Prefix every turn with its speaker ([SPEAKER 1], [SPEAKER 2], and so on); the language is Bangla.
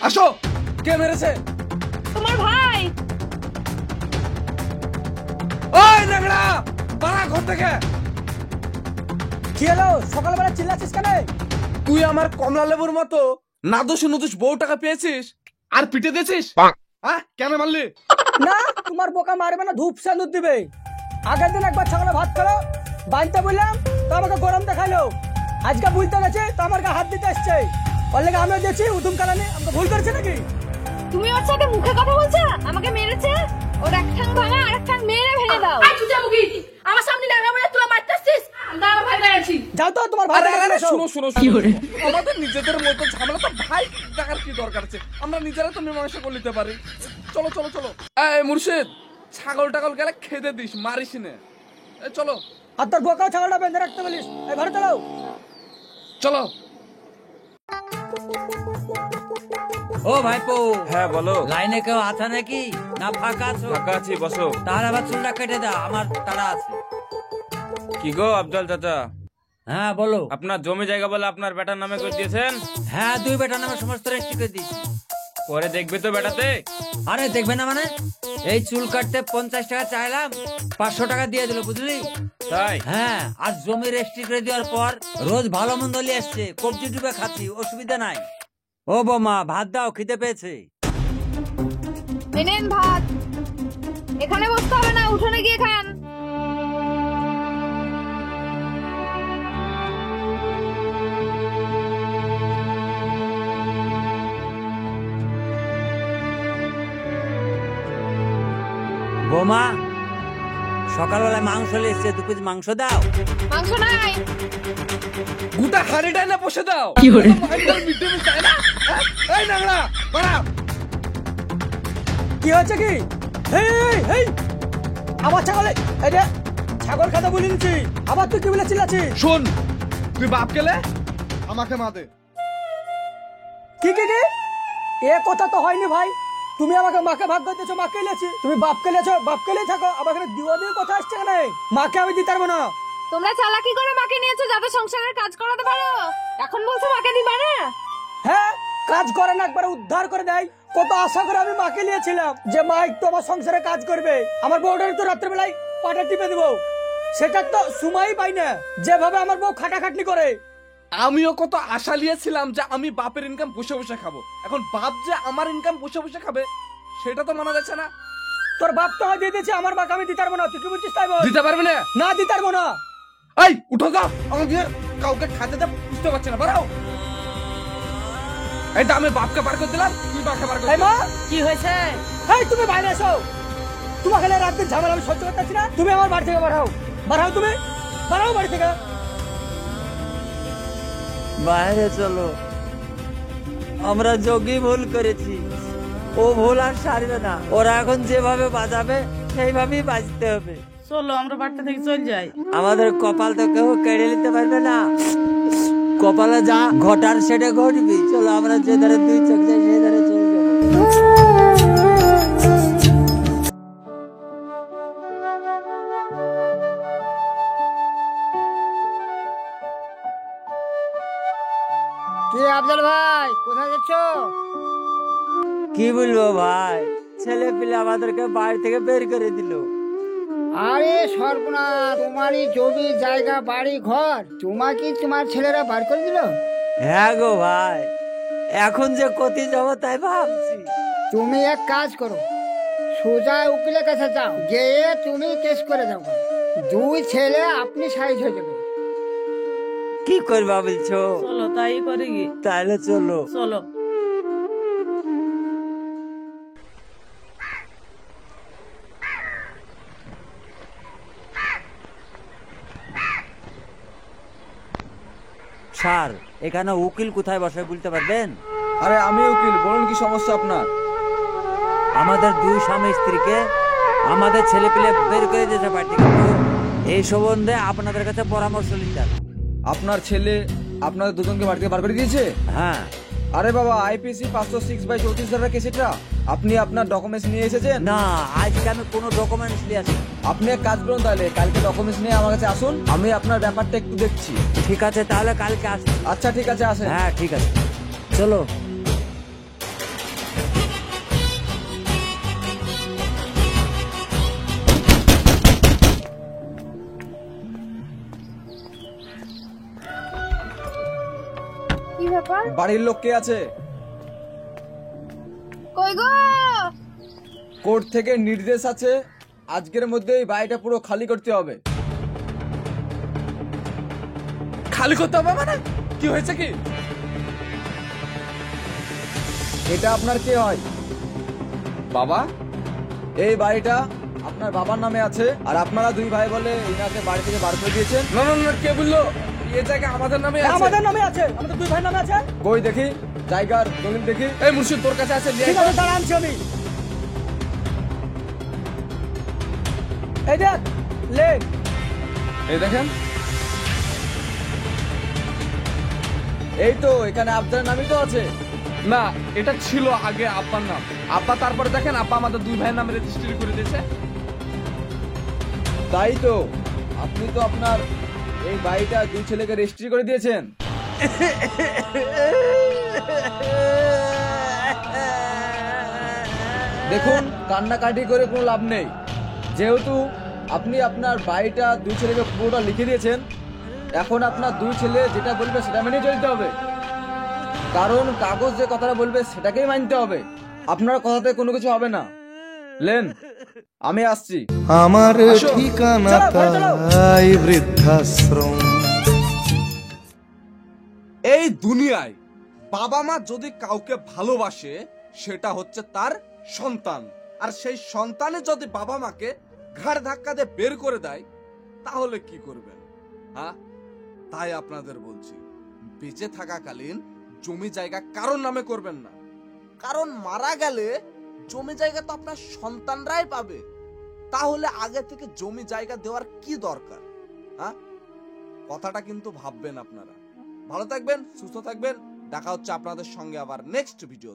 [SPEAKER 1] আসো। কে মেরেছে?
[SPEAKER 2] তোমার ভাই।
[SPEAKER 1] ওই ন্যাংড়া, বাড়া ঘর থেকে।
[SPEAKER 3] কি হলো? সকালবেলা চিল্লাচ্ছিস কেন?
[SPEAKER 1] তুই আমার কমলা লেবুর মতো নাদুস নুদুস বউ টাকা পেয়েছিস আর পিটে দিয়েছিস? হ্যাঁ, কেন মারলি?
[SPEAKER 3] না, তোমার বোকা মারবে না, ধূপ সেন্দুর দিবে। আগের দিন একবার ছাগলে ভাত খেলো, বানতে বললাম তো আমাকে গরম দেখাইলো। আজকে বুঝতে গেছে তো আমার গায়ে হাত দিতে আসছে। ওর লেগে আমিও দিয়েছি উদুম কালানে। আমাকে ভুল করেছে নাকি?
[SPEAKER 2] তুমি ওর সাথে মুখে কথা বলছো? আমাকে মেরেছে, ওর এক ঠ্যাং ভাঙা আর এক ঠ্যাং মেরে ভেঙে দাও।
[SPEAKER 4] আমার সামনে দাঁড়া বলে তুই মারতেছিস। আমরা ভাই দাঁড়াচ্ছি।
[SPEAKER 3] যাও তো তোমার ভাই।
[SPEAKER 1] শুনো শুনো, আমাদের নিজেদের মতো ঝামেলা তো ভাই দেখার কি দরকার আছে? আমরা নিজেরা তো মীমাংসা করে নিতে পারি। চলো চলো চলো। এই মুর্শিদ, ছাগল টাগল গেলে খেতে দিস, মারিস না। চলো।
[SPEAKER 3] আর তোর বোকা ছাগলটা বেঁধে রাখতে বলিস। এই ঘরে চলো।
[SPEAKER 1] চলো।
[SPEAKER 5] ও ভাইপো।
[SPEAKER 6] হ্যাঁ বলো।
[SPEAKER 5] লাইনে কেউ আছে নাকি না ফাঁকা আছো?
[SPEAKER 6] ফাঁকা আছি, বসো।
[SPEAKER 5] তাহলে আবার চুলটা কেটে দাও, আমার তারা আছে।
[SPEAKER 6] কি গো আফজাল চাচা,
[SPEAKER 5] হ্যাঁ বলো।
[SPEAKER 6] আপনার জমি জায়গা বলে আপনার বেটার নামে করে দিয়েছেন?
[SPEAKER 5] হ্যাঁ, দুই বেটার নামে সমস্ত রেজিস্ট্রি করে দিয়েছি।
[SPEAKER 6] পরে দেখবে তো বেটাতে।
[SPEAKER 5] আরে দেখবে না মানে, এই চুল কাটতে 50 টাকা চাইলাম, 500 টাকা দিয়ে দিল, বুঝলি?
[SPEAKER 6] তাই?
[SPEAKER 5] হ্যাঁ, আর জমি রেজিস্ট্রি করে দেওয়ার পর রোজ ভালো মন্দ নিয়ে আসছে, কবজি ডুবে খাচ্ছি, অসুবিধা নাই। ও বৌমা, ভাত দাও, খিদে পেয়েছে।
[SPEAKER 2] এনেন ভাত। এখানে বসতে হবে না, উঠোনে গিয়ে খান।
[SPEAKER 5] বৌমা, সকালবেলায় মাংস নিয়ে এসছে, 2 পিস মাংস দাও।
[SPEAKER 2] মাংস নাই।
[SPEAKER 1] গোটা হাড়িটাই না বসে দাও। এই ন্যাংড়া, বাড়া।
[SPEAKER 3] কি হচ্ছে কি? হেই হেই হেই, আমার ছাগলে এই যে ছাগল খাতা বলে দিচ্ছি, আবার তুই কি বলে চিল্লাচ্ছিস?
[SPEAKER 1] শোন, তুই বাপ গেলে আমাকে মা দে।
[SPEAKER 3] কি কি কি? এ কথা তো হয়নি ভাই। তুমি আমাকে মাকে ভাগ করে দিয়েছো, মাকে লিয়েছি। তুমি বাপকে লিয়েছো, বাপকে লিয়ে থাকো। আবার এখানে দিওয়া দিয়ে কথা আসছে কেন? মাকে আমি দিতে পারবো না।
[SPEAKER 2] তোমরা চালাকি করে মাকে নিয়েছো যাতে সংসারের কাজ করাতে পারো, এখন বলছো মাকে দিবা না?
[SPEAKER 3] হ্যাঁ, কাজ করে না, একবার উদ্ধার করে দেয়। কত আশা করে আমি মাকে নিয়েছিলাম যে মা একটু আমার সংসারে কাজ করবে, আমার বউটার তো রাত্রেবেলায় পাটা টিপে দেবো। সেটা তো সময়ই পাই না, যেভাবে আমার বউ খাটাখাটনি করে।
[SPEAKER 1] আমিও কত আশা নিয়েছিলাম যে আমি বাপের ইনকাম বসে বসে খাবো। এখন বাপ যে আমার ইনকাম বসে বসে খাবে সেটা তো মানা যাচ্ছে না।
[SPEAKER 3] তোর বাপ তো দিয়ে দিয়েছে, আমার মাকে আমি দিতে পারবো না। তুই কি বলছিস তাই বল।
[SPEAKER 1] দিতে পারবে না?
[SPEAKER 3] না, দিতে পারবো না।
[SPEAKER 1] এই উঠো তো, আমাকে কাউকে খাতে দে, বুঝতে পারছি না, বাড়াও। এই আমি বাপকে বার করে দিলাম, তুই বাপকে বার করে
[SPEAKER 3] এই মা,
[SPEAKER 2] কি হয়েছে?
[SPEAKER 3] এই তুমি বাইরে এসো। তোমাকে রাত দিন ঝামেলা আমি সহ্য করতে পারছি না। তুমি আমার বাড়ি থেকে বাড়াও, বাড়াও, তুমি বাড়াও বাড়ি থেকে।
[SPEAKER 5] বাইরে চলো, আমরা যোগী ভুল করেছি, ও ভুল আর সারবে না। ওরা এখন যেভাবে বাজাবে সেইভাবেই বাজতে হবে।
[SPEAKER 4] চলো আমরা বাড়িতে থেকে চল যাই।
[SPEAKER 5] আমাদের কপাল তো কেউ কেড়ে নিতে পারবে না, কপালে যা ঘটার সেটা ঘটবি। চলো, আমরা যে ধারে দুই চোখ যাই সেই ধারে চলে যাবো।
[SPEAKER 3] কি আফজাল ভাই, কোথায় যাচ্ছ?
[SPEAKER 5] কি বলবো ভাই, ছেলে পিলে আমাদেরকে বাড়ি থেকে বের করে দিল।
[SPEAKER 3] আরে সর্বনাশ, তোমারই জমি জায়গা বাড়ি ঘর তোমাকে তোমার ছেলেরা বার করে দিল?
[SPEAKER 5] হ্যাঁ গো ভাই, এখন যে কোথায় যাবো তাই ভাবছি।
[SPEAKER 3] তুমি এক কাজ করো, সোজা উকিলের কাছে যাও, গিয়ে তুমি কেস করে দাও। 2 ছেলে আপনি সাইজ হয়ে যাবে।
[SPEAKER 5] কি করবা বলছো?
[SPEAKER 4] চলো তাই করে গি।
[SPEAKER 5] তাহলে চলো।
[SPEAKER 4] চলো।
[SPEAKER 5] স্যার, এখানে উকিল কোথায় বসে বলতে পারবেন?
[SPEAKER 1] আরে আমি উকিল, বলুন কি সমস্যা আপনার?
[SPEAKER 5] আমাদের 2 স্বামী স্ত্রীকে আমাদের ছেলে পেলে বের করে দিয়েছে বাড়ি থেকে, এই সম্বন্ধে আপনাদের কাছে পরামর্শ নিতে হবে।
[SPEAKER 1] আপনার ছেলে আপনাদের দুজনকে বাড়ি থেকে বার করে দিয়েছে?
[SPEAKER 5] হ্যাঁ।
[SPEAKER 1] আরে বাবা, আইপিসি 506/34 ধারা কেস এটা। আপনি আপনার ডকুমেন্টস নিয়ে এসেছেন?
[SPEAKER 5] না, আজকে আমি কোনো ডকুমেন্টস নিয়ে আসি।
[SPEAKER 1] আপনি এক কাজ করুন, তাহলে কালকে ডকুমেন্টস নিয়ে আমার কাছে আসুন, আমি আপনার ব্যাপারটা একটু দেখছি।
[SPEAKER 5] ঠিক আছে, তাহলে কালকে আসছি।
[SPEAKER 1] আচ্ছা ঠিক আছে, আসেন।
[SPEAKER 5] হ্যাঁ ঠিক আছে, চলো।
[SPEAKER 2] কি ব্যাপার?
[SPEAKER 1] বাড়ির লোক কে আছে?
[SPEAKER 2] কই গো?
[SPEAKER 1] কোর্ট থেকে নির্দেশ আছে আজকের মধ্যে এই বাড়িটা পুরো খালি করতে হবে। খালি করতে হবে মানে কি হয়েছে কি? এটা আপনার কে হয়? বাবা। এই বাড়িটা আপনার বাবার নামে আছে আর আপনারা দুই ভাই বলে ইনাকে বাড়ি থেকে বার করে দিয়েছেন। না না না, কে বললো? এই জায়গা আমাদের নামে আছে।
[SPEAKER 3] আমাদের নামে আছে, আমাদের দুই ভাই নামে আছে।
[SPEAKER 1] কই দেখি জায়গার দলিল দেখি। এই মুর্শিদ তোর কাছে আছে?
[SPEAKER 3] ঠিক আছে, দাঁড়া আনছি আমি। এই দেখ, লে।
[SPEAKER 1] এই দেখেন, এই তো এখানে আব্বার নামই তো আছে। না, এটা ছিল আগে আব্বার নাম। আব্বা তারপরে দেখেন আব্বা আমাদের দুই ভাইয়ের নামে রেজিস্ট্রি করে দিয়েছে। তাই তো, আপনি তো আপনার এই বাড়িটা দুই ছেলেকে রেজিস্ট্রি করে দিয়েছেন। দেখুন, কান্নাকাটি করে কোনো লাভ নেই। যেহেতু আপনি আপনার বাড়িটা দুই ছেলেকে পুরোটা লিখে দিয়েছেন, এখন আপনার দুই ছেলে যেটা বলবে সেটা মেনে চলতে হবে। কারণ কাগজ যে কথাটা বলবে সেটাকেই মানতে হবে। আপনার কথাতে কোনো কিছু হবে না। লেন, আমি আসছি।
[SPEAKER 7] আমার
[SPEAKER 1] আসো।
[SPEAKER 7] ঠিকানা
[SPEAKER 3] চলো, ঘরে চলো।
[SPEAKER 7] তাই বৃদ্ধাশ্রম।
[SPEAKER 1] এই দুনিয়ায় বাবা মা যদি কাউকে ভালোবাসে সেটা হচ্ছে তার সন্তান, আর সেই সন্তানে যদি বাবা মাকে ঘাড় ধাক্কা দিয়ে বের করে দেয় তাহলে কি করবেন? হ্যাঁ, তাই আপনাদের বলছি, বেঁচে থাকাকালীন জমি জায়গা কারোর নামে করবেন না। কারণ মারা গেলে জমি জায়গা তো আপনার সন্তানরাই পাবে। তাহলে আগে থেকে জমি জায়গা দেওয়ার কি দরকার? হ্যাঁ, কথাটা কিন্তু ভাববেন আপনারা। ভালো থাকবেন, সুস্থ থাকবেন। দেখা হচ্ছে আপনাদের সঙ্গে আবার নেক্সট ভিডিও।